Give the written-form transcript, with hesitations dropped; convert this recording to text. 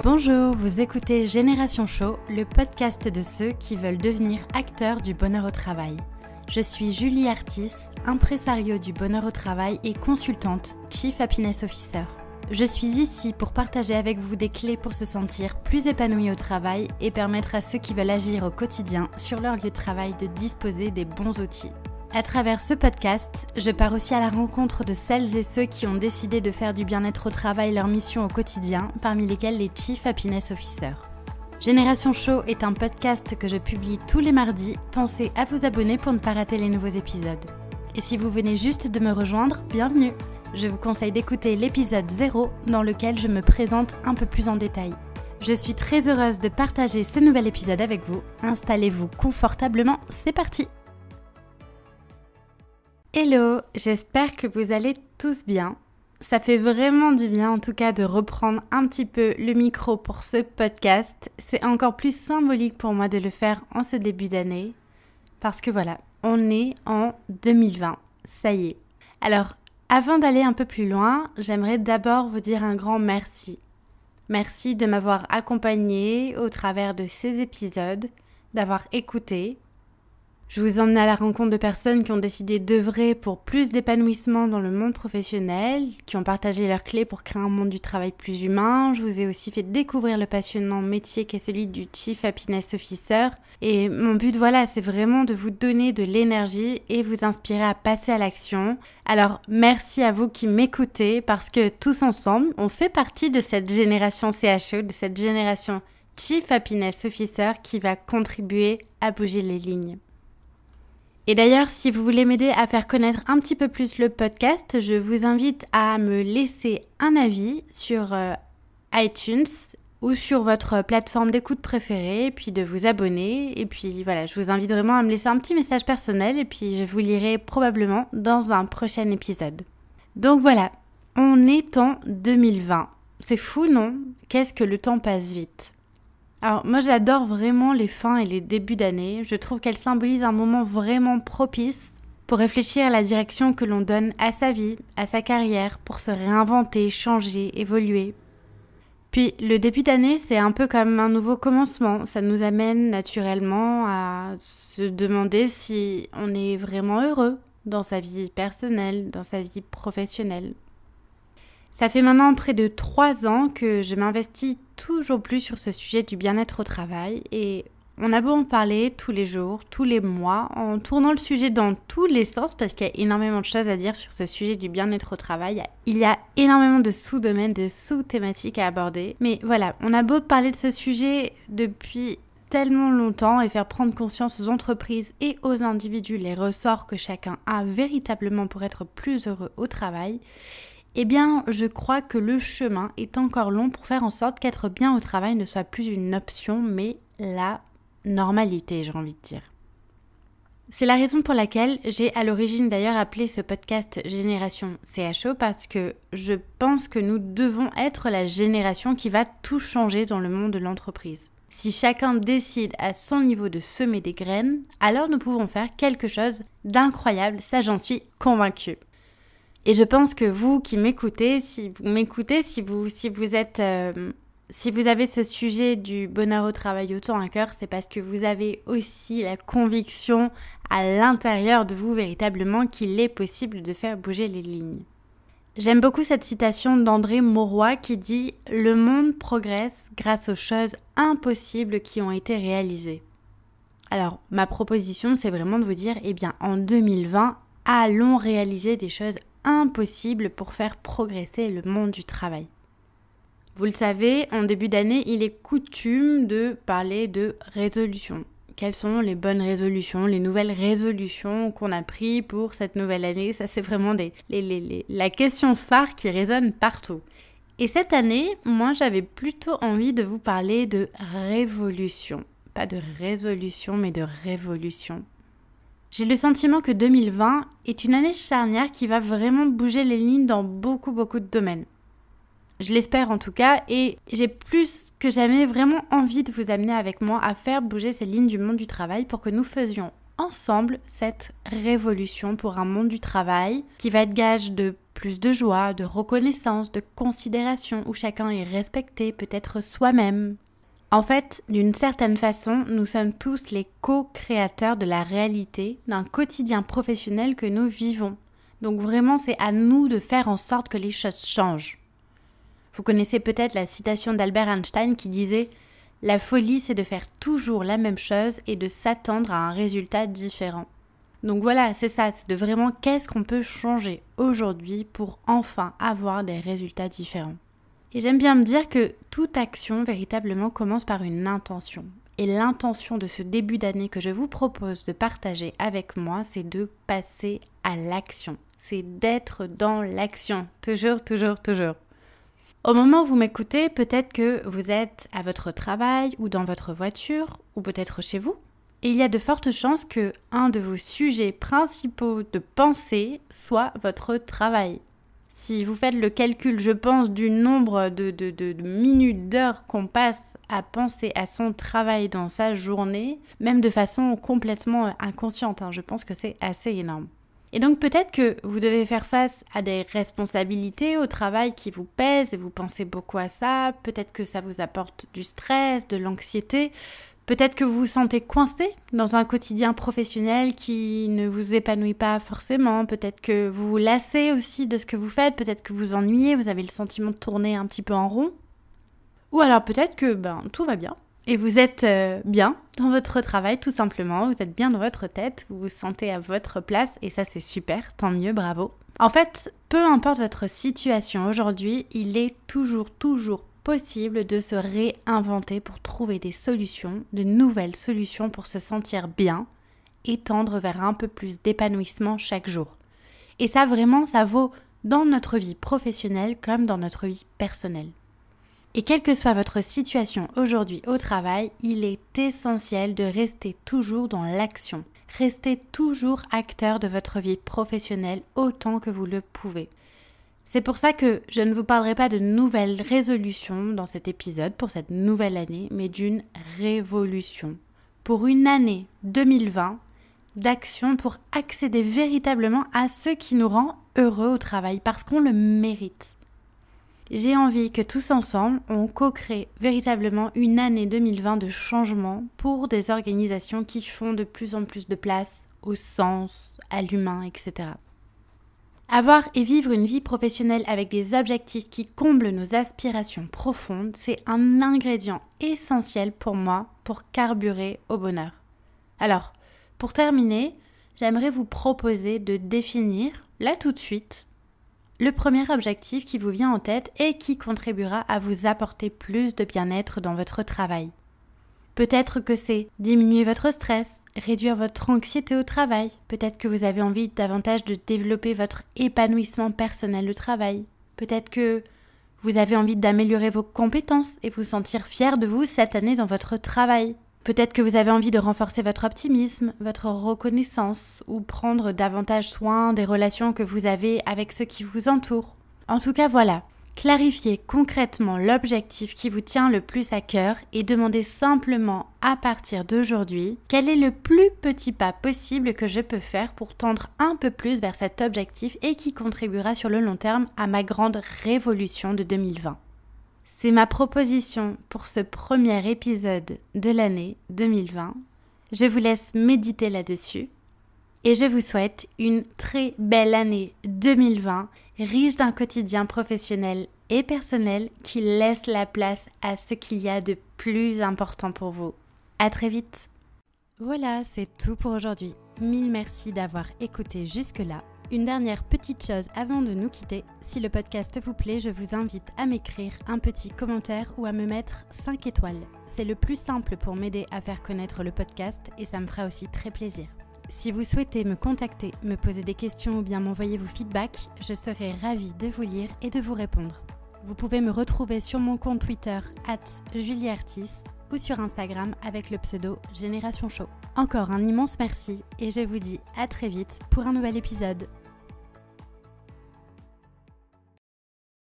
Bonjour, vous écoutez Génération Show, le podcast de ceux qui veulent devenir acteurs du bonheur au travail. Je suis Julie Artis, impresario du bonheur au travail et consultante Chief Happiness Officer. Je suis ici pour partager avec vous des clés pour se sentir plus épanoui au travail et permettre à ceux qui veulent agir au quotidien sur leur lieu de travail de disposer des bons outils. À travers ce podcast, je pars aussi à la rencontre de celles et ceux qui ont décidé de faire du bien-être au travail leur mission au quotidien, parmi lesquels les Chief Happiness Officers. Génération Show est un podcast que je publie tous les mardis. Pensez à vous abonner pour ne pas rater les nouveaux épisodes. Et si vous venez juste de me rejoindre, bienvenue! Je vous conseille d'écouter l'épisode 0 dans lequel je me présente un peu plus en détail. Je suis très heureuse de partager ce nouvel épisode avec vous. Installez-vous confortablement, c'est parti! Hello, j'espère que vous allez tous bien. Ça fait vraiment du bien en tout cas de reprendre un petit peu le micro pour ce podcast. C'est encore plus symbolique pour moi de le faire en ce début d'année parce que voilà, on est en 2020, ça y est. Alors, avant d'aller un peu plus loin, j'aimerais d'abord vous dire un grand merci. Merci de m'avoir accompagné au travers de ces épisodes, d'avoir écouté. Je vous emmène à la rencontre de personnes qui ont décidé d'œuvrer pour plus d'épanouissement dans le monde professionnel, qui ont partagé leurs clés pour créer un monde du travail plus humain. Je vous ai aussi fait découvrir le passionnant métier qu'est celui du Chief Happiness Officer. Et mon but, c'est vraiment de vous donner de l'énergie et vous inspirer à passer à l'action. Alors, merci à vous qui m'écoutez parce que tous ensemble, on fait partie de cette génération CHO, de cette génération Chief Happiness Officer qui va contribuer à bouger les lignes. Et d'ailleurs, si vous voulez m'aider à faire connaître un petit peu plus le podcast, je vous invite à me laisser un avis sur iTunes ou sur votre plateforme d'écoute préférée, puis de vous abonner. Et puis voilà, je vous invite vraiment à me laisser un petit message personnel et puis je vous lirai probablement dans un prochain épisode. Donc voilà, on est en 2020. C'est fou, non? Qu'est-ce que le temps passe vite? Alors moi j'adore vraiment les fins et les débuts d'année, je trouve qu'elles symbolisent un moment vraiment propice pour réfléchir à la direction que l'on donne à sa vie, à sa carrière, pour se réinventer, changer, évoluer. Puis le début d'année c'est un peu comme un nouveau commencement, ça nous amène naturellement à se demander si on est vraiment heureux dans sa vie personnelle, dans sa vie professionnelle. Ça fait maintenant près de 3 ans que je m'investis toujours plus sur ce sujet du bien-être au travail et on a beau en parler tous les jours, tous les mois, en tournant le sujet dans tous les sens parce qu'il y a énormément de choses à dire sur ce sujet du bien-être au travail. Il y a énormément de sous-domaines, de sous-thématiques à aborder. Mais voilà, on a beau parler de ce sujet depuis tellement longtemps et faire prendre conscience aux entreprises et aux individus les ressorts que chacun a véritablement pour être plus heureux au travail. Eh bien, je crois que le chemin est encore long pour faire en sorte qu'être bien au travail ne soit plus une option, mais la normalité, j'ai envie de dire. C'est la raison pour laquelle j'ai à l'origine d'ailleurs appelé ce podcast Génération CHO parce que je pense que nous devons être la génération qui va tout changer dans le monde de l'entreprise. Si chacun décide à son niveau de semer des graines, alors nous pouvons faire quelque chose d'incroyable, ça j'en suis convaincue. Et je pense que vous qui m'écoutez, si vous avez ce sujet du bonheur au travail autant à cœur, c'est parce que vous avez aussi la conviction à l'intérieur de vous véritablement qu'il est possible de faire bouger les lignes. J'aime beaucoup cette citation d'André Mauroy qui dit « Le monde progresse grâce aux choses impossibles qui ont été réalisées ». Alors, ma proposition, c'est vraiment de vous dire, en 2020, allons réaliser des choses impossible pour faire progresser le monde du travail. Vous le savez, en début d'année, il est coutume de parler de résolutions. Quelles sont les bonnes résolutions, les nouvelles résolutions qu'on a prises pour cette nouvelle année? Ça, c'est vraiment la question phare qui résonne partout. Et cette année, moi, j'avais plutôt envie de vous parler de révolution. Pas de résolution, mais de révolution. J'ai le sentiment que 2020 est une année charnière qui va vraiment bouger les lignes dans beaucoup de domaines. Je l'espère en tout cas et j'ai plus que jamais vraiment envie de vous amener avec moi à faire bouger ces lignes du monde du travail pour que nous faisions ensemble cette révolution pour un monde du travail qui va être gage de plus plus de joie, de reconnaissance, de considération, où chacun est respecté, peut être soi-même. En fait, d'une certaine façon, nous sommes tous les co-créateurs de la réalité d'un quotidien professionnel que nous vivons. Donc vraiment, c'est à nous de faire en sorte que les choses changent. Vous connaissez peut-être la citation d'Albert Einstein qui disait « La folie, c'est de faire toujours la même chose et de s'attendre à un résultat différent. » Donc voilà, c'est ça, c'est de vraiment qu'est-ce qu'on peut changer aujourd'hui pour enfin avoir des résultats différents. Et j'aime bien me dire que toute action véritablement commence par une intention. Et l'intention de ce début d'année que je vous propose de partager avec moi, c'est de passer à l'action. C'est d'être dans l'action. Toujours, toujours, toujours. Au moment où vous m'écoutez, peut-être que vous êtes à votre travail ou dans votre voiture ou peut-être chez vous. Et il y a de fortes chances que un de vos sujets principaux de pensée soit votre travail. Si vous faites le calcul, je pense, du nombre de minutes, d'heures qu'on passe à penser à son travail dans sa journée, même de façon complètement inconsciente, je pense que c'est assez énorme. Et donc peut-être que vous devez faire face à des responsabilités au travail qui vous pèsent et vous pensez beaucoup à ça, peut-être que ça vous apporte du stress, de l'anxiété. Peut-être que vous vous sentez coincé dans un quotidien professionnel qui ne vous épanouit pas forcément. Peut-être que vous vous lassez aussi de ce que vous faites. Peut-être que vous ennuyez, vous avez le sentiment de tourner un petit peu en rond. Ou alors peut-être que tout va bien et vous êtes bien dans votre travail tout simplement. Vous êtes bien dans votre tête, vous vous sentez à votre place et ça c'est super, tant mieux, bravo. En fait, peu importe votre situation aujourd'hui, il est toujours possible de se réinventer pour trouver des solutions, de nouvelles solutions pour se sentir bien et tendre vers un peu plus d'épanouissement chaque jour. Et ça vraiment, ça vaut dans notre vie professionnelle comme dans notre vie personnelle. Et quelle que soit votre situation aujourd'hui au travail, il est essentiel de rester toujours dans l'action. Restez toujours acteur de votre vie professionnelle autant que vous le pouvez. C'est pour ça que je ne vous parlerai pas de nouvelles résolutions dans cet épisode pour cette nouvelle année, mais d'une révolution. Pour une année 2020 d'action pour accéder véritablement à ce qui nous rend heureux au travail, parce qu'on le mérite. J'ai envie que tous ensemble, on co-crée véritablement une année 2020 de changement pour des organisations qui font de plus en plus de place au sens, à l'humain, etc. Avoir et vivre une vie professionnelle avec des objectifs qui comblent nos aspirations profondes, c'est un ingrédient essentiel pour moi pour carburer au bonheur. Alors, pour terminer, j'aimerais vous proposer de définir, là tout de suite, le premier objectif qui vous vient en tête et qui contribuera à vous apporter plus de bien-être dans votre travail. Peut-être que c'est diminuer votre stress, réduire votre anxiété au travail. Peut-être que vous avez envie davantage de développer votre épanouissement personnel au travail. Peut-être que vous avez envie d'améliorer vos compétences et vous sentir fier de vous cette année dans votre travail. Peut-être que vous avez envie de renforcer votre optimisme, votre reconnaissance ou prendre davantage soin des relations que vous avez avec ceux qui vous entourent. En tout cas, voilà. Clarifiez concrètement l'objectif qui vous tient le plus à cœur et demandez simplement à partir d'aujourd'hui quel est le plus petit pas possible que je peux faire pour tendre un peu plus vers cet objectif et qui contribuera sur le long terme à ma grande révolution de 2020. C'est ma proposition pour ce premier épisode de l'année 2020. Je vous laisse méditer là-dessus et je vous souhaite une très belle année 2020, riche d'un quotidien professionnel et personnel qui laisse la place à ce qu'il y a de plus important pour vous. À très vite. Voilà, c'est tout pour aujourd'hui. Mille merci d'avoir écouté jusque-là. Une dernière petite chose avant de nous quitter. Si le podcast vous plaît, je vous invite à m'écrire un petit commentaire ou à me mettre 5 étoiles. C'est le plus simple pour m'aider à faire connaître le podcast et ça me fera aussi très plaisir. Si vous souhaitez me contacter, me poser des questions ou bien m'envoyer vos feedbacks, je serai ravie de vous lire et de vous répondre. Vous pouvez me retrouver sur mon compte Twitter @julieartis ou sur Instagram avec le pseudo Génération Show. Encore un immense merci et je vous dis à très vite pour un nouvel épisode.